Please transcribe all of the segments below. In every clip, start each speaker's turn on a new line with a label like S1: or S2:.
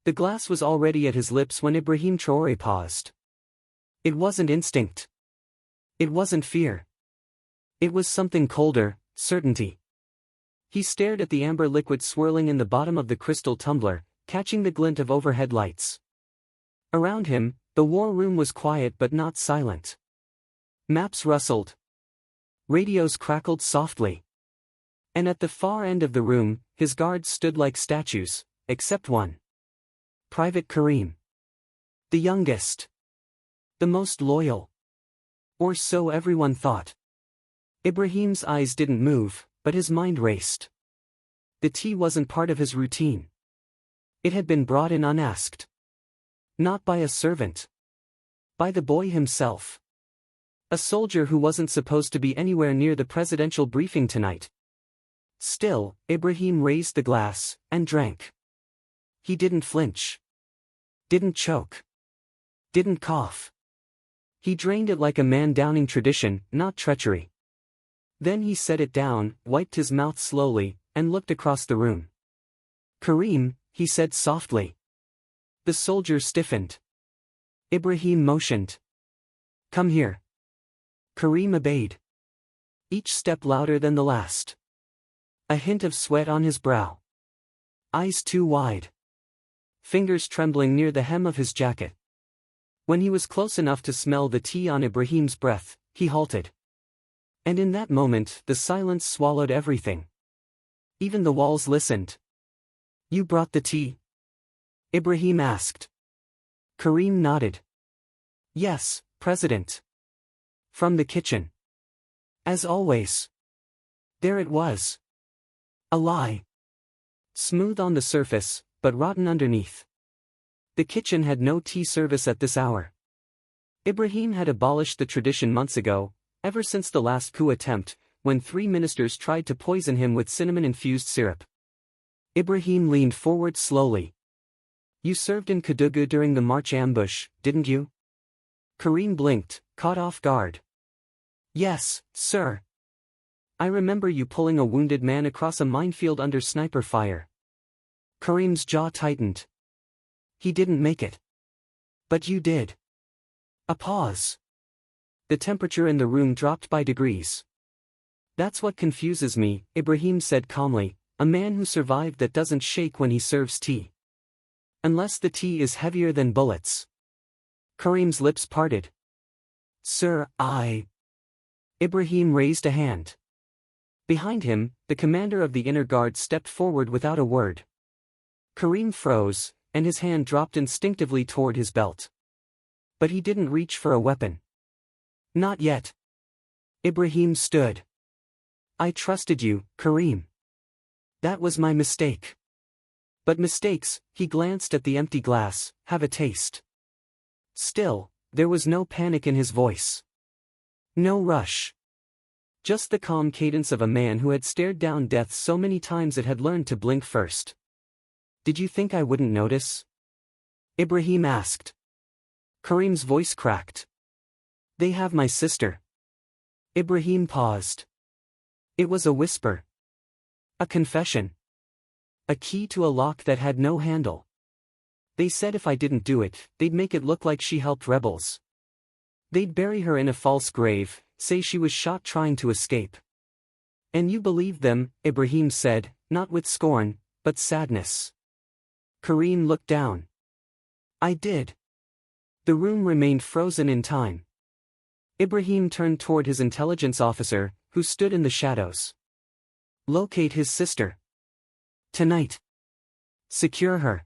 S1: The glass was already at his lips when Ibrahim Traoré paused. It wasn't instinct. It wasn't fear. It was something colder, certainty. He stared at the amber liquid swirling in the bottom of the crystal tumbler, catching the glint of overhead lights. Around him, the war room was quiet but not silent. Maps rustled. Radios crackled softly. And at the far end of the room, his guards stood like statues, except one. Private Karim. The youngest. The most loyal. Or so everyone thought. Ibrahim's eyes didn't move, but his mind raced. The tea wasn't part of his routine. It had been brought in unasked. Not by a servant. By the boy himself. A soldier who wasn't supposed to be anywhere near the presidential briefing tonight. Still, Ibrahim raised the glass, and drank. He didn't flinch. Didn't choke. Didn't cough. He drained it like a man downing tradition, not treachery. Then he set it down, wiped his mouth slowly, and looked across the room. Karim, he said softly. The soldier stiffened. Ibrahim motioned. Come here. Karim obeyed. Each step louder than the last. A hint of sweat on his brow. Eyes too wide. Fingers trembling near the hem of his jacket. When he was close enough to smell the tea on Ibrahim's breath, he halted. And in that moment, the silence swallowed everything. Even the walls listened. You brought the tea? Ibrahim asked. Karim nodded. Yes, President. From the kitchen. As always. There it was. A lie. Smooth on the surface, but rotten underneath. The kitchen had no tea service at this hour. Ibrahim had abolished the tradition months ago, ever since the last coup attempt, when 3 ministers tried to poison him with cinnamon-infused syrup. Ibrahim leaned forward slowly. You served in Kadugu during the March ambush, didn't you? Karim blinked, caught off guard. Yes, sir. I remember you pulling a wounded man across a minefield under sniper fire. Karim's jaw tightened. He didn't make it. But you did. A pause. The temperature in the room dropped by degrees. That's what confuses me, Ibrahim said calmly, a man who survived that doesn't shake when he serves tea. Unless the tea is heavier than bullets. Karim's lips parted. Sir, Ibrahim raised a hand. Behind him, the commander of the inner guard stepped forward without a word. Karim froze, and his hand dropped instinctively toward his belt. But he didn't reach for a weapon. Not yet. Ibrahim stood. I trusted you, Karim. That was my mistake. But mistakes, he glanced at the empty glass, have a taste. Still, there was no panic in his voice. No rush. Just the calm cadence of a man who had stared down death so many times it had learned to blink first. Did you think I wouldn't notice? Ibrahim asked. Karim's voice cracked. They have my sister. Ibrahim paused. It was a whisper. A confession. A key to a lock that had no handle. They said if I didn't do it, they'd make it look like she helped rebels. They'd bury her in a false grave, say she was shot trying to escape. And you believed them, Ibrahim said, not with scorn, but sadness. Karim looked down. I did. The room remained frozen in time. Ibrahim turned toward his intelligence officer, who stood in the shadows. Locate his sister. Tonight. Secure her.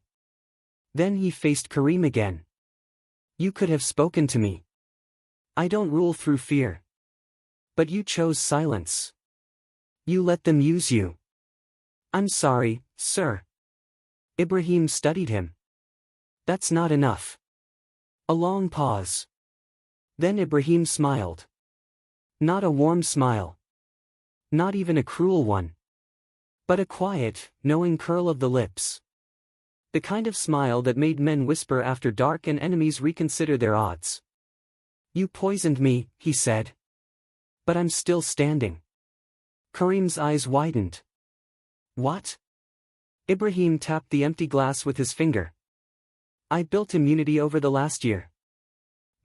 S1: Then he faced Karim again. You could have spoken to me. I don't rule through fear. But you chose silence. You let them use you. I'm sorry, sir. Ibrahim studied him. That's not enough. A long pause. Then Ibrahim smiled. Not a warm smile. Not even a cruel one. But a quiet, knowing curl of the lips. The kind of smile that made men whisper after dark and enemies reconsider their odds. You poisoned me, he said. But I'm still standing. Karim's eyes widened. What? Ibrahim tapped the empty glass with his finger. I built immunity over the last year.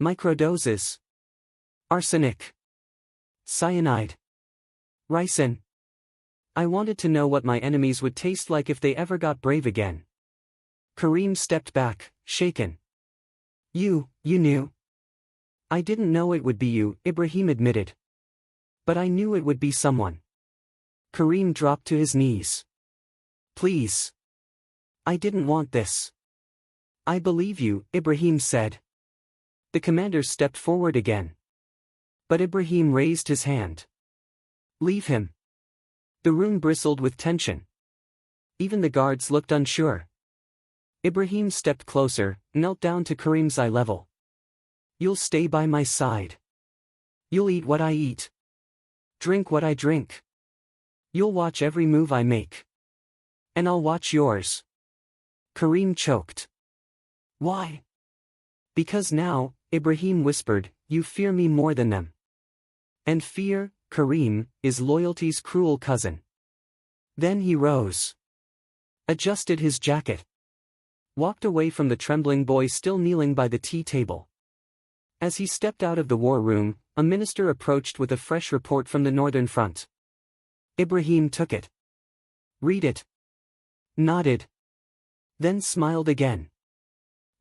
S1: Microdoses. Arsenic. Cyanide. Ricin. I wanted to know what my enemies would taste like if they ever got brave again. Karim stepped back, shaken. You knew. I didn't know it would be you, Ibrahim admitted. But I knew it would be someone. Karim dropped to his knees. Please. I didn't want this. I believe you, Ibrahim said. The commander stepped forward again. But Ibrahim raised his hand. Leave him. The room bristled with tension. Even the guards looked unsure. Ibrahim stepped closer, knelt down to Karim's eye level. You'll stay by my side. You'll eat what I eat. Drink what I drink. You'll watch every move I make. And I'll watch yours. Karim choked. Why? Because now, Ibrahim whispered, you fear me more than them. And fear, Karim, is loyalty's cruel cousin. Then he rose. Adjusted his jacket. Walked away from the trembling boy still kneeling by the tea table. As he stepped out of the war room, a minister approached with a fresh report from the Northern Front. Ibrahim took it. Read it. Nodded. Then smiled again.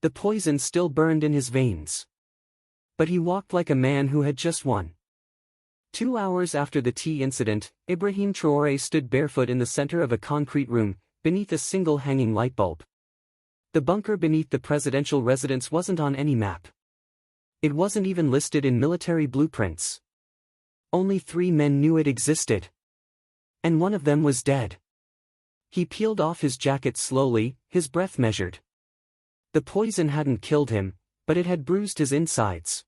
S1: The poison still burned in his veins. But he walked like a man who had just won. 2 hours after the tea incident, Ibrahim Traoré stood barefoot in the center of a concrete room, beneath a single hanging light bulb. The bunker beneath the presidential residence wasn't on any map. It wasn't even listed in military blueprints. Only 3 men knew it existed. And one of them was dead. He peeled off his jacket slowly, his breath measured. The poison hadn't killed him, but it had bruised his insides.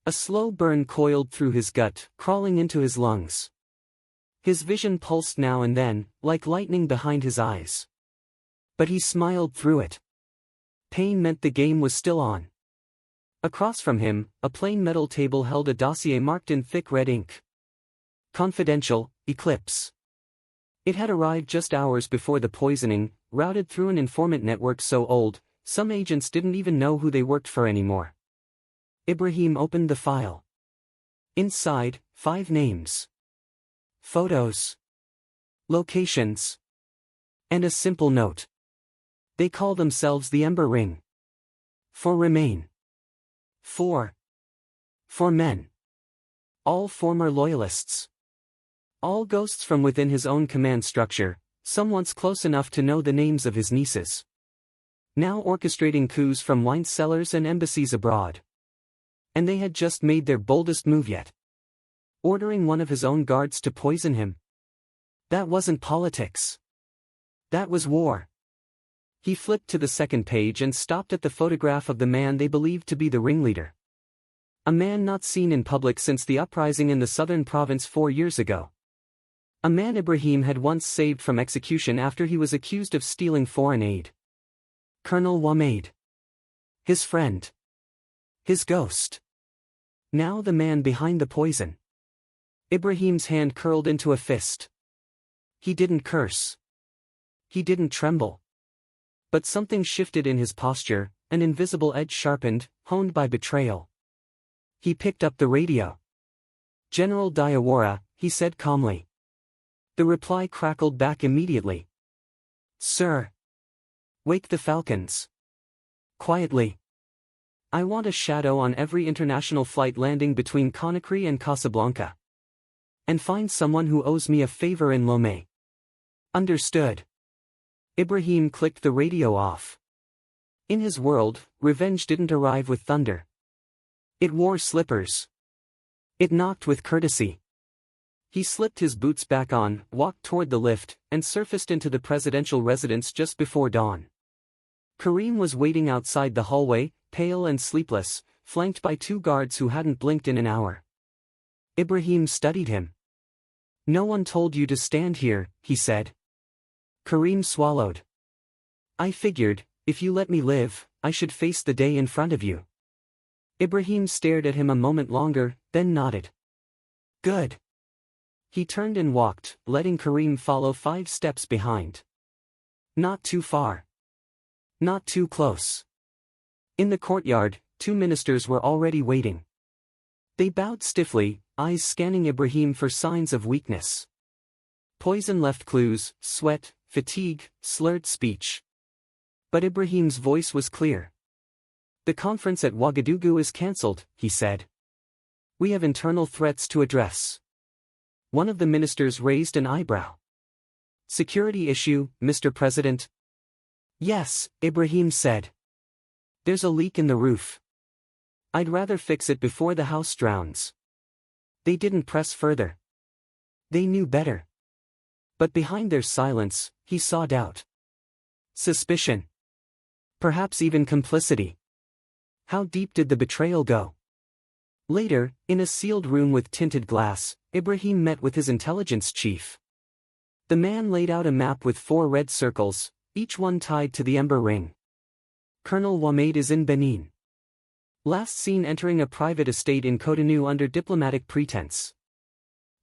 S1: A slow burn coiled through his gut, crawling into his lungs. His vision pulsed now and then, like lightning behind his eyes. But he smiled through it. Pain meant the game was still on. Across from him, a plain metal table held a dossier marked in thick red ink. Confidential, Eclipse. It had arrived just hours before the poisoning, routed through an informant network so old, some agents didn't even know who they worked for anymore. Ibrahim opened the file. Inside, 5 names. Photos. Locations. And a simple note. They call themselves the Ember Ring. For remain. 4. For men. All former loyalists. All ghosts from within his own command structure, some once close enough to know the names of his nieces. Now orchestrating coups from wine cellars and embassies abroad. And they had just made their boldest move yet. Ordering one of his own guards to poison him. That wasn't politics. That was war. He flipped to the second page and stopped at the photograph of the man they believed to be the ringleader. A man not seen in public since the uprising in the southern province 4 years ago. A man Ibrahim had once saved from execution after he was accused of stealing foreign aid. Colonel Wahmed. His friend. His ghost. Now the man behind the poison. Ibrahim's hand curled into a fist. He didn't curse. He didn't tremble. But something shifted in his posture, an invisible edge sharpened, honed by betrayal. He picked up the radio. General Diawara, he said calmly. The reply crackled back immediately. Sir. Wake the Falcons. Quietly. I want a shadow on every international flight landing between Conakry and Casablanca. And find someone who owes me a favor in Lomé. Understood. Ibrahim clicked the radio off. In his world, revenge didn't arrive with thunder. It wore slippers. It knocked with courtesy. He slipped his boots back on, walked toward the lift, and surfaced into the presidential residence just before dawn. Karim was waiting outside the hallway, pale and sleepless, flanked by 2 guards who hadn't blinked in an hour. Ibrahim studied him. No one told you to stand here, he said. Karim swallowed. I figured, if you let me live, I should face the day in front of you. Ibrahim stared at him a moment longer, then nodded. Good. He turned and walked, letting Karim follow 5 steps behind. Not too far. Not too close. In the courtyard, two ministers were already waiting. They bowed stiffly, eyes scanning Ibrahim for signs of weakness. Poison left clues: sweat, fatigue, slurred speech. But Ibrahim's voice was clear. "The conference at Ouagadougou is cancelled," he said. "We have internal threats to address." One of the ministers raised an eyebrow. "Security issue, Mr. President?" "Yes," Ibrahim said. "There's a leak in the roof. I'd rather fix it before the house drowns." They didn't press further. They knew better. But behind their silence, he saw doubt. Suspicion. Perhaps even complicity. How deep did the betrayal go? Later, in a sealed room with tinted glass, Ibrahim met with his intelligence chief. The man laid out a map with 4 red circles, each one tied to the Ember Ring. "Colonel Ouamade is in Benin. Last seen entering a private estate in Cotonou under diplomatic pretense.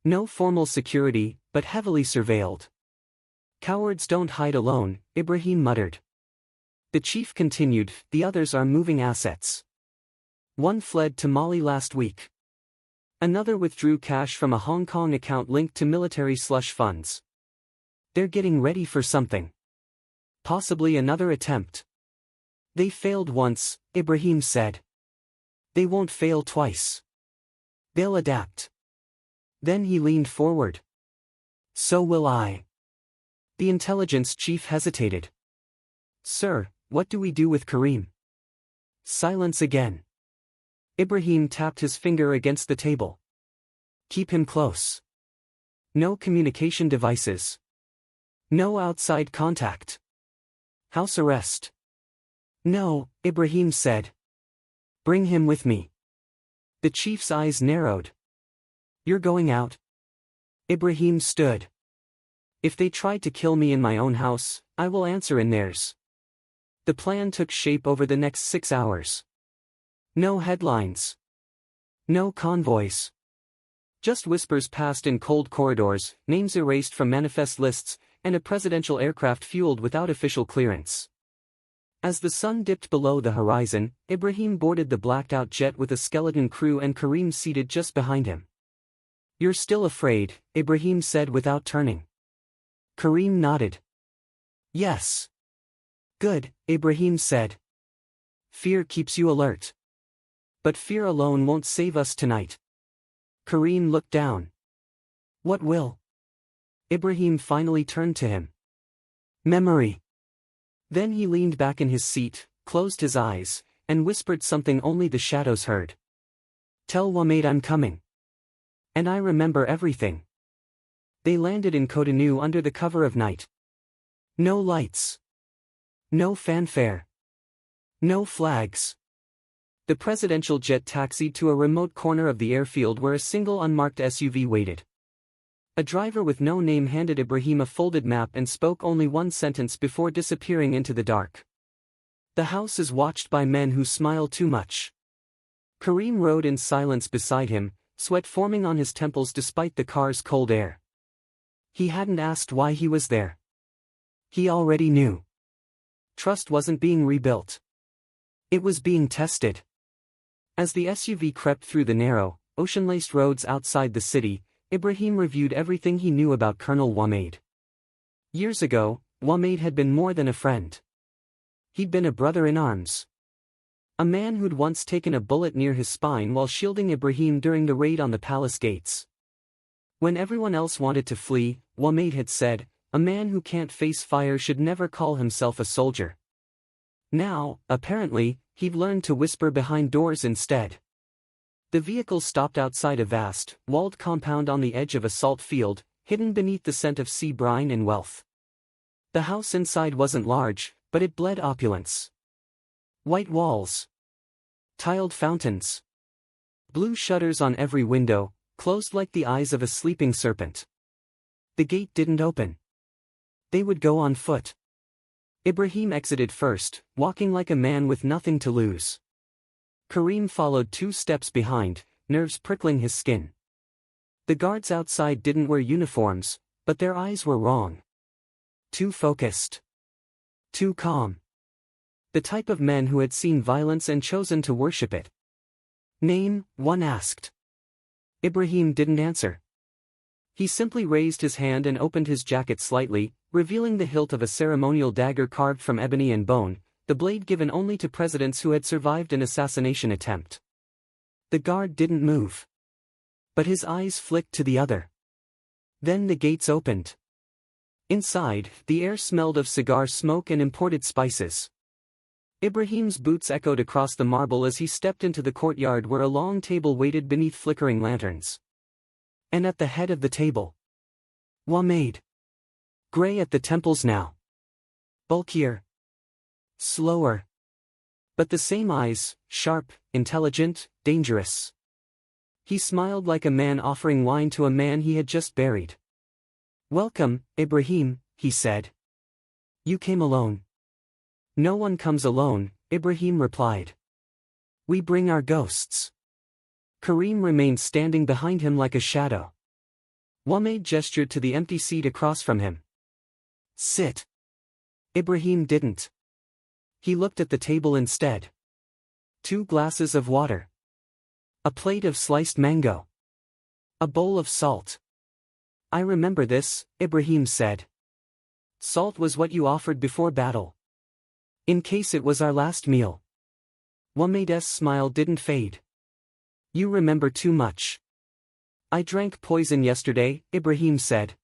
S1: No formal security, but heavily surveilled." "Cowards don't hide alone," Ibrahim muttered. The chief continued, "The others are moving assets. One fled to Mali last week. Another withdrew cash from a Hong Kong account linked to military slush funds. They're getting ready for something. Possibly another attempt." "They failed once," Ibrahim said. "They won't fail twice. They'll adapt." Then he leaned forward. "So will I." The intelligence chief hesitated. "Sir, what do we do with Karim?" Silence again. Ibrahim tapped his finger against the table. "Keep him close. No communication devices. No outside contact. House arrest." "No," Ibrahim said. "Bring him with me." The chief's eyes narrowed. "You're going out?" Ibrahim stood. "If they tried to kill me in my own house, I will answer in theirs." The plan took shape over the next 6 hours. No headlines. No convoys. Just whispers passed in cold corridors, names erased from manifest lists, and a presidential aircraft fueled without official clearance. As the sun dipped below the horizon, Ibrahim boarded the blacked-out jet with a skeleton crew and Karim seated just behind him. "You're still afraid," Ibrahim said without turning. Karim nodded. "Yes." "Good," Ibrahim said. "Fear keeps you alert. But fear alone won't save us tonight." Karim looked down. "What will?" Ibrahim finally turned to him. "Memory." Then he leaned back in his seat, closed his eyes, and whispered something only the shadows heard. "Tell Ouamade I'm coming. And I remember everything." They landed in Cotonou under the cover of night. No lights. No fanfare. No flags. The presidential jet taxied to a remote corner of the airfield where a single unmarked SUV waited. A driver with no name handed Ibrahim a folded map and spoke only one sentence before disappearing into the dark. "The house is watched by men who smile too much." Karim rode in silence beside him, sweat forming on his temples despite the car's cold air. He hadn't asked why he was there. He already knew. Trust wasn't being rebuilt. It was being tested. As the SUV crept through the narrow, ocean-laced roads outside the city, Ibrahim reviewed everything he knew about Colonel Ouamade. Years ago, Ouamade had been more than a friend. He'd been a brother in arms. A man who'd once taken a bullet near his spine while shielding Ibrahim during the raid on the palace gates. When everyone else wanted to flee, Ouamade had said, "A man who can't face fire should never call himself a soldier." Now, apparently, he'd learned to whisper behind doors instead. The vehicle stopped outside a vast, walled compound on the edge of a salt field, hidden beneath the scent of sea brine and wealth. The house inside wasn't large, but it bled opulence. White walls. Tiled fountains. Blue shutters on every window, closed like the eyes of a sleeping serpent. The gate didn't open. They would go on foot. Ibrahim exited first, walking like a man with nothing to lose. Karim followed 2 steps behind, nerves prickling his skin. The guards outside didn't wear uniforms, but their eyes were wrong. Too focused. Too calm. The type of men who had seen violence and chosen to worship it. Name, one asked. Ibrahim didn't answer. He simply raised his hand and opened his jacket slightly, revealing the hilt of a ceremonial dagger carved from ebony and bone, the blade given only to presidents who had survived an assassination attempt. The guard didn't move. But his eyes flicked to the other. Then the gates opened. Inside, the air smelled of cigar smoke and imported spices. Ibrahim's boots echoed across the marble as he stepped into the courtyard where a long table waited beneath flickering lanterns. And at the head of the table, Wahid. Gray at the temples now. Bulkier. Slower. But the same eyes, sharp, intelligent, dangerous. He smiled like a man offering wine to a man he had just buried. Welcome, Ibrahim, he said. You came alone. No one comes alone, Ibrahim replied. We bring our ghosts. Karim remained standing behind him like a shadow. Wahid gestured to the empty seat across from him. Sit. Ibrahim didn't. He looked at the table instead. 2 glasses of water. A plate of sliced mango. A bowl of salt. I remember this, Ibrahim said. Salt was what you offered before battle. In case it was our last meal. Wahid's smile didn't fade. You remember too much. I drank poison yesterday, Ibrahim said.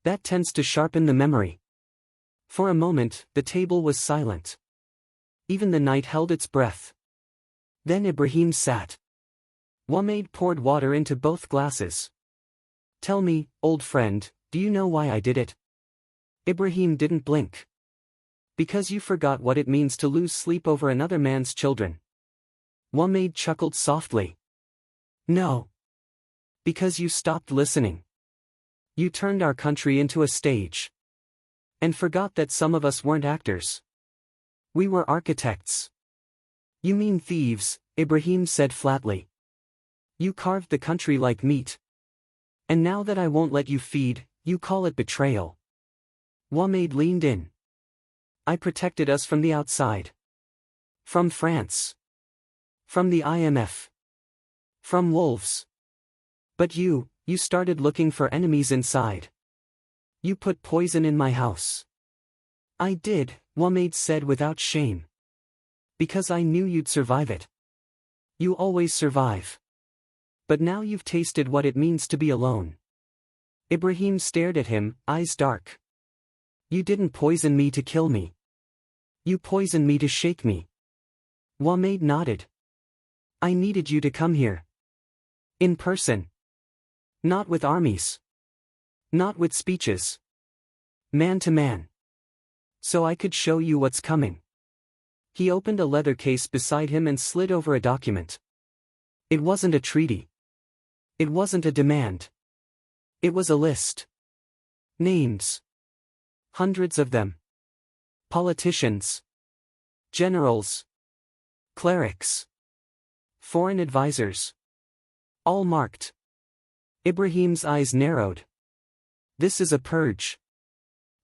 S1: That tends to sharpen the memory. For a moment, the table was silent. Even the night held its breath. Then Ibrahim sat. Wahid poured water into both glasses. Tell me, old friend, do you know why I did it? Ibrahim didn't blink. Because you forgot what it means to lose sleep over another man's children. Wahid chuckled softly. No. Because you stopped listening. You turned our country into a stage. And forgot that some of us weren't actors. We were architects. You mean thieves, Ibrahim said flatly. You carved the country like meat. And now that I won't let you feed, you call it betrayal. Wahid leaned in. I protected us from the outside. From France. From the IMF. From wolves. But you started looking for enemies inside. You put poison in my house. I did, Wahid said without shame. Because I knew you'd survive it. You always survive. But now you've tasted what it means to be alone. Ibrahim stared at him, eyes dark. You didn't poison me to kill me. You poisoned me to shake me. Wahid nodded. I needed you to come here. In person. Not with armies. Not with speeches. Man to man. So I could show you what's coming. He opened a leather case beside him and slid over a document. It wasn't a treaty. It wasn't a demand. It was a list. Names. Hundreds of them. Politicians. Generals. Clerics. Foreign advisors. All marked. Ibrahim's eyes narrowed. This is a purge.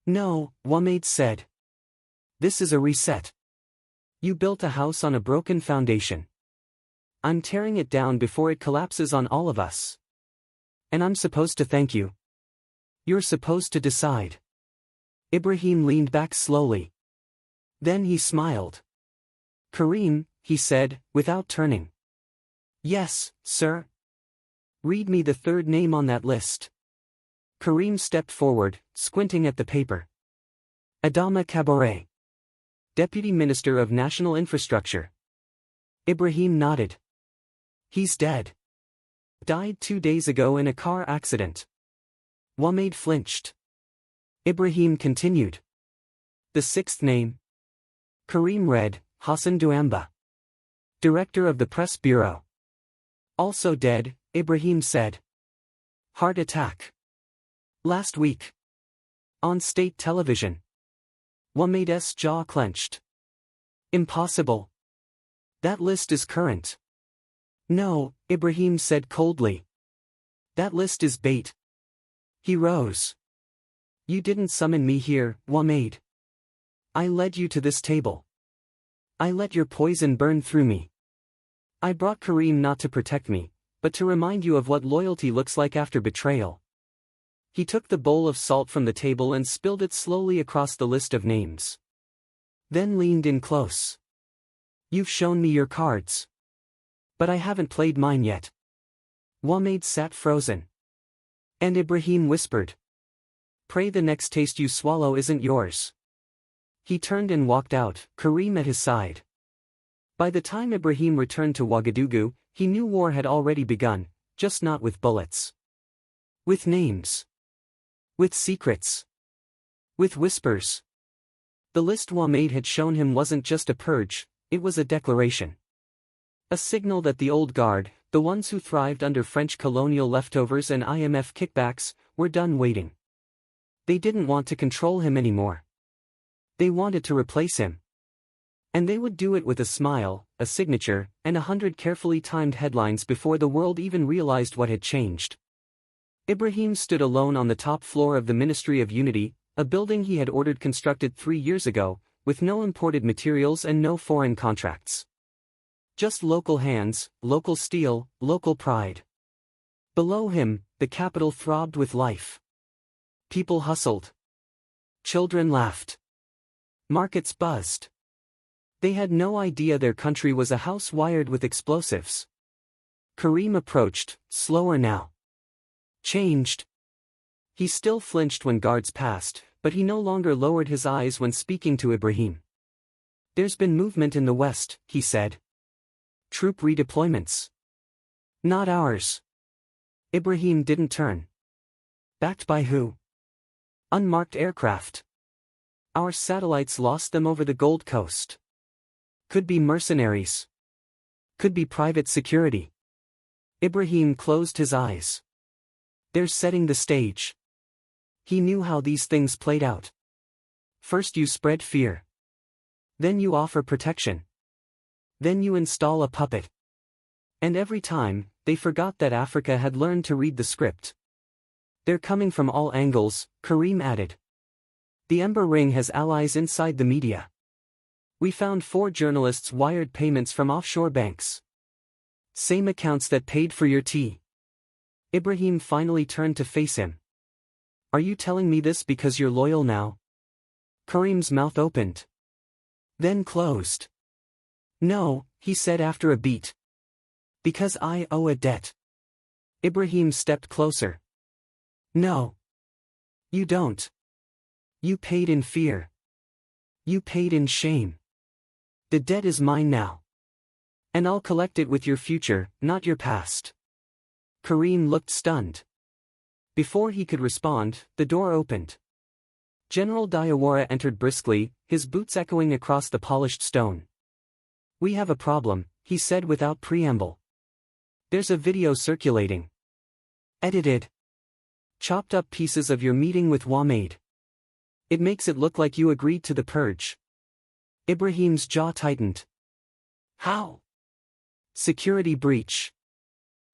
S1: No, Wahid said. This is a reset. You built a house on a broken foundation. I'm tearing it down before it collapses on all of us. And I'm supposed to thank you. You're supposed to decide. Ibrahim leaned back slowly. Then he smiled. Karim, he said, without turning. Yes, sir. Read me the third name on that list. Karim stepped forward, squinting at the paper. Adama Traoré. Deputy Minister of National Infrastructure. Ibrahim nodded. He's dead. Died 2 days ago in a car accident. Wahid flinched. Ibrahim continued. The sixth name. Karim read, Hassan Douamba. Director of the Press Bureau. Also dead, Ibrahim said. Heart attack. Last week. On state television. Wahid's jaw clenched. Impossible. That list is current. No, Ibrahim said coldly. That list is bait. He rose. You didn't summon me here, Wahid. I led you to this table. I let your poison burn through me. I brought Karim not to protect me, but to remind you of what loyalty looks like after betrayal. He took the bowl of salt from the table and spilled it slowly across the list of names. Then leaned in close. You've shown me your cards. But I haven't played mine yet. Wahmed sat frozen. And Ibrahim whispered. Pray the next taste you swallow isn't yours. He turned and walked out, Karim at his side. By the time Ibrahim returned to Ouagadougou, he knew war had already begun, just not with bullets. With names. With secrets. With whispers. The list Wahmed had shown him wasn't just a purge, it was a declaration. A signal that the old guard, the ones who thrived under French colonial leftovers and IMF kickbacks, were done waiting. They didn't want to control him anymore. They wanted to replace him. And they would do it with a smile, a signature, and 100 carefully timed headlines before the world even realized what had changed. Ibrahim stood alone on the top floor of the Ministry of Unity, a building he had ordered constructed 3 years ago, with no imported materials and no foreign contracts. Just local hands, local steel, local pride. Below him, the capital throbbed with life. People hustled. Children laughed. Markets buzzed. They had no idea their country was a house wired with explosives. Karim approached, slower now. Changed. He still flinched when guards passed, but he no longer lowered his eyes when speaking to Ibrahim. There's been movement in the West, he said. Troop redeployments. Not ours. Ibrahim didn't turn. Backed by who? Unmarked aircraft. Our satellites lost them over the Gold Coast. Could be mercenaries. Could be private security. Ibrahim closed his eyes. They're setting the stage. He knew how these things played out. First you spread fear. Then you offer protection. Then you install a puppet. And every time, they forgot that Africa had learned to read the script. They're coming from all angles, Karim added. The Ember Ring has allies inside the media. We found 4 journalists wired payments from offshore banks. Same accounts that paid for your tea. Ibrahim finally turned to face him. Are you telling me this because you're loyal now? Karim's mouth opened. Then closed. No, he said after a beat. Because I owe a debt. Ibrahim stepped closer. No. You don't. You paid in fear. You paid in shame. The debt is mine now. And I'll collect it with your future, not your past. Karim looked stunned. Before he could respond, the door opened. General Diawara entered briskly, his boots echoing across the polished stone. We have a problem, he said without preamble. There's a video circulating. Edited. Chopped up pieces of your meeting with Wahmed. It makes it look like you agreed to the purge. Ibrahim's jaw tightened. How? Security breach.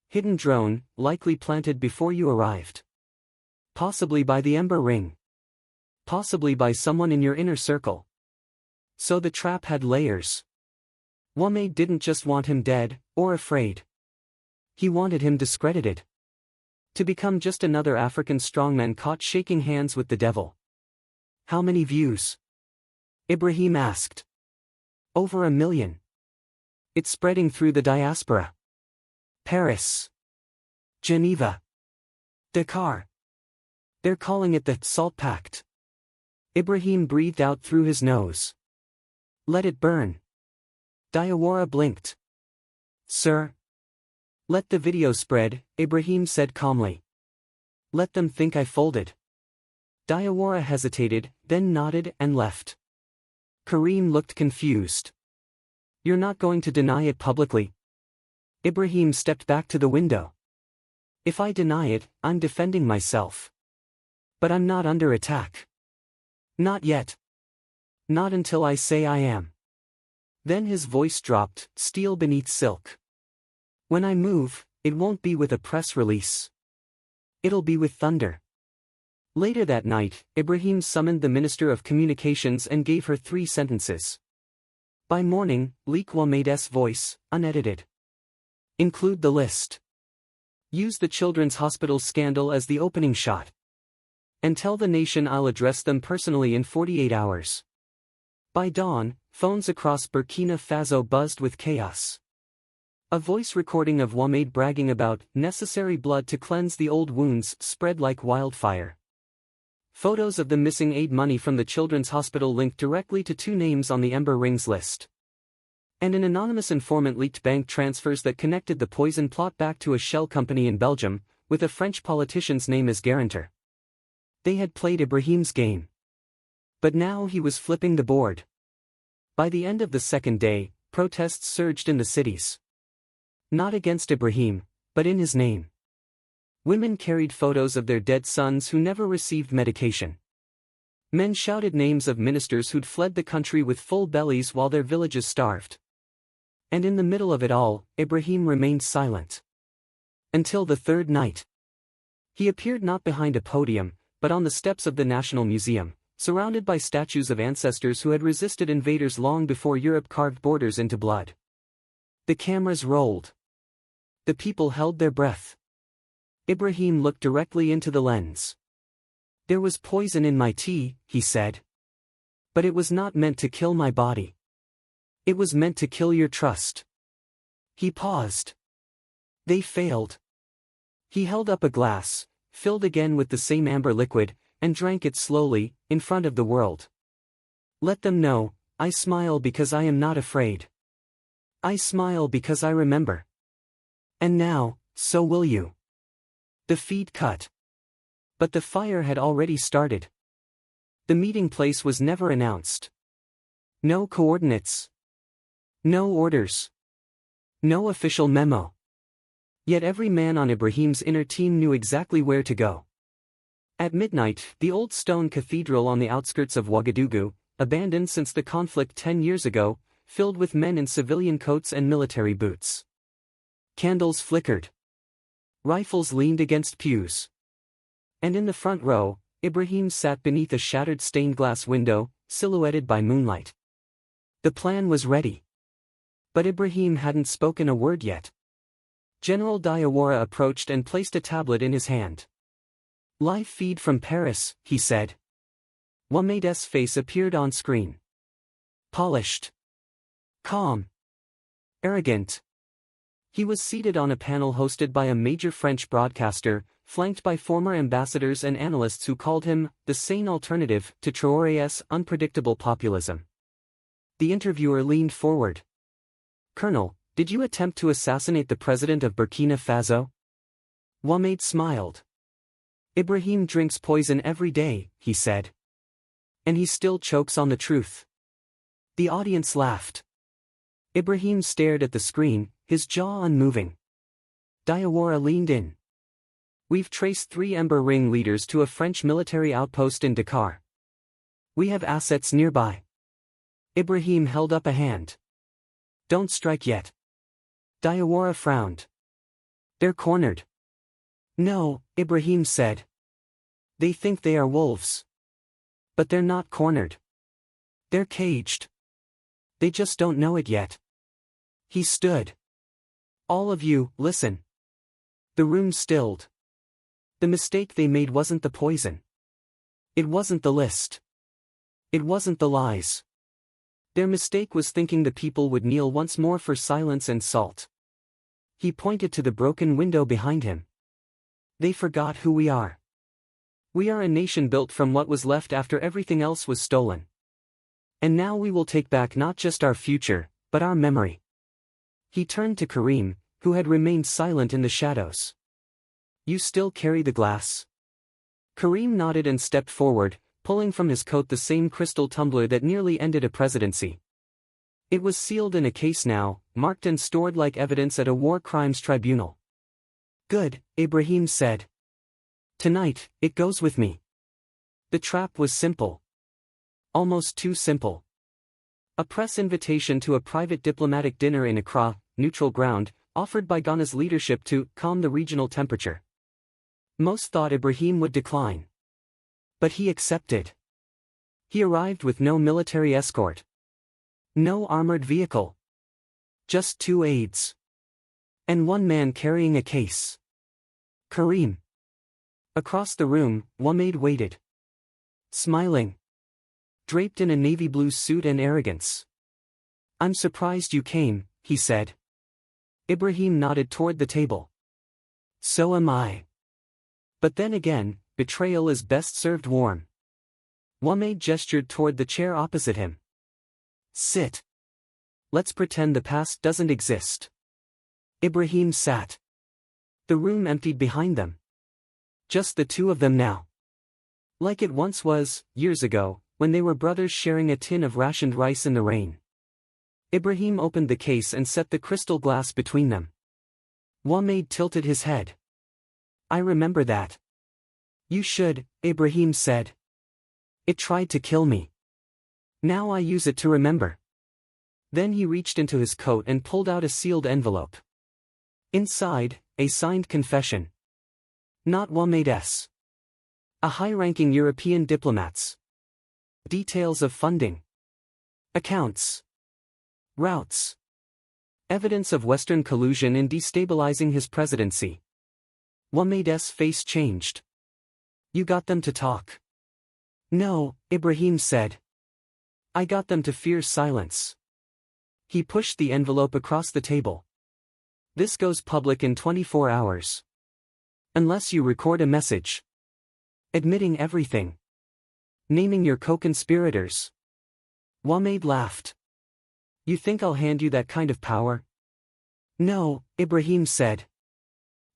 S1: Hidden drone, likely planted before you arrived. Possibly by the Ember Ring. Possibly by someone in your inner circle. So the trap had layers. Wahmed didn't just want him dead, or afraid. He wanted him discredited. To become just another African strongman caught shaking hands with the devil. How many views? Ibrahim asked. Over 1 million. It's spreading through the diaspora. Paris. Geneva. Dakar. They're calling it the Salt Pact. Ibrahim breathed out through his nose. Let it burn. Diawara blinked. Sir. Let the video spread, Ibrahim said calmly. Let them think I folded. Diawara hesitated, then nodded and left. Karim looked confused. You're not going to deny it publicly? Ibrahim stepped back to the window. If I deny it, I'm defending myself. But I'm not under attack. Not yet. Not until I say I am. Then his voice dropped, steel beneath silk. When I move, it won't be with a press release. It'll be with thunder. Later that night, Ibrahim summoned the Minister of Communications and gave her 3 sentences. By morning, leak Wamede's voice, unedited. Include the list. Use the children's hospital scandal as the opening shot. And tell the nation I'll address them personally in 48 hours. By dawn, phones across Burkina Faso buzzed with chaos. A voice recording of Wamede bragging about necessary blood to cleanse the old wounds spread like wildfire. Photos of the missing aid money from the children's hospital linked directly to 2 names on the Ember Rings list. And an anonymous informant leaked bank transfers that connected the poison plot back to a shell company in Belgium, with a French politician's name as guarantor. They had played Ibrahim's game. But now he was flipping the board. By the end of the second day, protests surged in the cities. Not against Ibrahim, but in his name. Women carried photos of their dead sons who never received medication. Men shouted names of ministers who'd fled the country with full bellies while their villages starved. And in the middle of it all, Ibrahim remained silent. Until the third night. He appeared not behind a podium, but on the steps of the National Museum, surrounded by statues of ancestors who had resisted invaders long before Europe carved borders into blood. The cameras rolled. The people held their breath. Ibrahim looked directly into the lens. There was poison in my tea, he said. But it was not meant to kill my body. It was meant to kill your trust. He paused. They failed. He held up a glass, filled again with the same amber liquid, and drank it slowly, in front of the world. Let them know, I smile because I am not afraid. I smile because I remember. And now, so will you. The feed cut. But the fire had already started. The meeting place was never announced. No coordinates. No orders. No official memo. Yet every man on Ibrahim's inner team knew exactly where to go. At midnight, the old stone cathedral on the outskirts of Ouagadougou, abandoned since the conflict 10 years ago, filled with men in civilian coats and military boots. Candles flickered. Rifles leaned against pews. And in the front row, Ibrahim sat beneath a shattered stained glass window, silhouetted by moonlight. The plan was ready. But Ibrahim hadn't spoken a word yet. General Diawara approached and placed a tablet in his hand. Live feed from Paris, he said. Wamede's face appeared on screen. Polished. Calm. Arrogant. He was seated on a panel hosted by a major French broadcaster, flanked by former ambassadors and analysts who called him the sane alternative to Traoré's unpredictable populism. The interviewer leaned forward. Colonel, did you attempt to assassinate the president of Burkina Faso? Wamede smiled. Ibrahim drinks poison every day, he said. And he still chokes on the truth. The audience laughed. Ibrahim stared at the screen, his jaw unmoving. Diawara leaned in. We've traced 3 Ember Ring leaders to a French military outpost in Dakar. We have assets nearby. Ibrahim held up a hand. Don't strike yet. Diawara frowned. They're cornered. No, Ibrahim said. They think they are wolves. But they're not cornered. They're caged. They just don't know it yet. He stood. All of you, listen. The room stilled. The mistake they made wasn't the poison. It wasn't the list. It wasn't the lies. Their mistake was thinking the people would kneel once more for silence and salt. He pointed to the broken window behind him. They forgot who we are. We are a nation built from what was left after everything else was stolen. And now we will take back not just our future, but our memory. He turned to Karim, who had remained silent in the shadows. You still carry the glass? Karim nodded and stepped forward, pulling from his coat the same crystal tumbler that nearly ended a presidency. It was sealed in a case now, marked and stored like evidence at a war crimes tribunal. Good, Ibrahim said. Tonight, it goes with me. The trap was simple. Almost too simple. A press invitation to a private diplomatic dinner in Accra, neutral ground, offered by Ghana's leadership to calm the regional temperature. Most thought Ibrahim would decline. But he accepted. He arrived with no military escort. No armored vehicle. Just two aides. And one man carrying a case. Karim. Across the room, Wameed waited. Smiling. Draped in a navy blue suit and arrogance. I'm surprised you came, he said. Ibrahim nodded toward the table. So am I. But then again, betrayal is best served warm. Wameed gestured toward the chair opposite him. Sit. Let's pretend the past doesn't exist. Ibrahim sat. The room emptied behind them. Just the two of them now. Like it once was, years ago, when they were brothers sharing a tin of rationed rice in the rain. Ibrahim opened the case and set the crystal glass between them. Wameed tilted his head. I remember that. You should, Ibrahim said. It tried to kill me. Now I use it to remember. Then he reached into his coat and pulled out a sealed envelope. Inside, a signed confession. Not Wameed's. A high-ranking European diplomat's. Details of funding. Accounts. Routes. Evidence of Western collusion in destabilizing his presidency. Wameed's face changed. You got them to talk. No, Ibrahim said. I got them to fear silence. He pushed the envelope across the table. This goes public in 24 hours. Unless you record a message. Admitting everything. Naming your co-conspirators. Wameed laughed. You think I'll hand you that kind of power? No, Ibrahim said.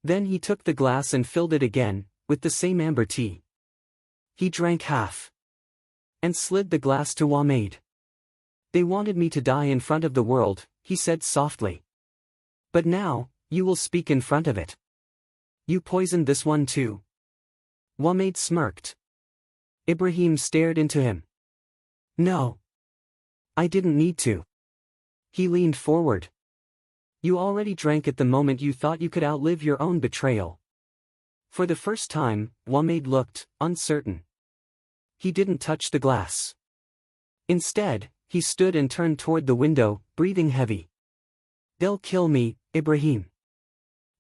S1: Then he took the glass and filled it again, with the same amber tea. He drank half. And slid the glass to Wameed. They wanted me to die in front of the world, he said softly. But now, you will speak in front of it. You poisoned this one too. Wameed smirked. Ibrahim stared into him. No. I didn't need to. He leaned forward. You already drank it the moment you thought you could outlive your own betrayal. For the first time, Wameed looked uncertain. He didn't touch the glass. Instead, he stood and turned toward the window, breathing heavy. They'll kill me, Ibrahim.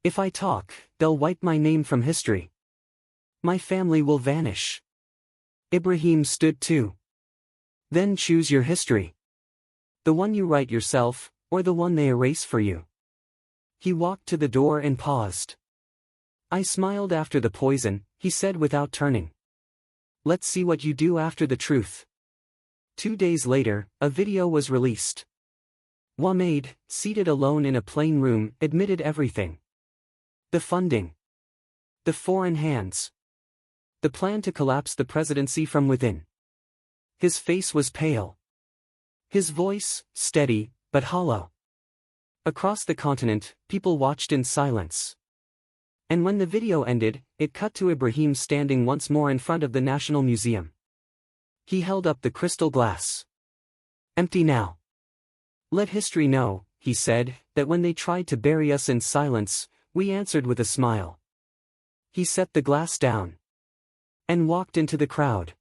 S1: If I talk, they'll wipe my name from history. My family will vanish. Ibrahim stood too. Then choose your history. The one you write yourself, or the one they erase for you. He walked to the door and paused. I smiled after the poison, he said without turning. Let's see what you do after the truth. 2 days later, a video was released. Wameed, seated alone in a plain room, admitted everything. The funding. The foreign hands. The plan to collapse the presidency from within. His face was pale. His voice, steady, but hollow. Across the continent, people watched in silence. And when the video ended, it cut to Ibrahim standing once more in front of the National Museum. He held up the crystal glass. Empty now. Let history know, he said, that when they tried to bury us in silence, we answered with a smile. He set the glass down. And walked into the crowd.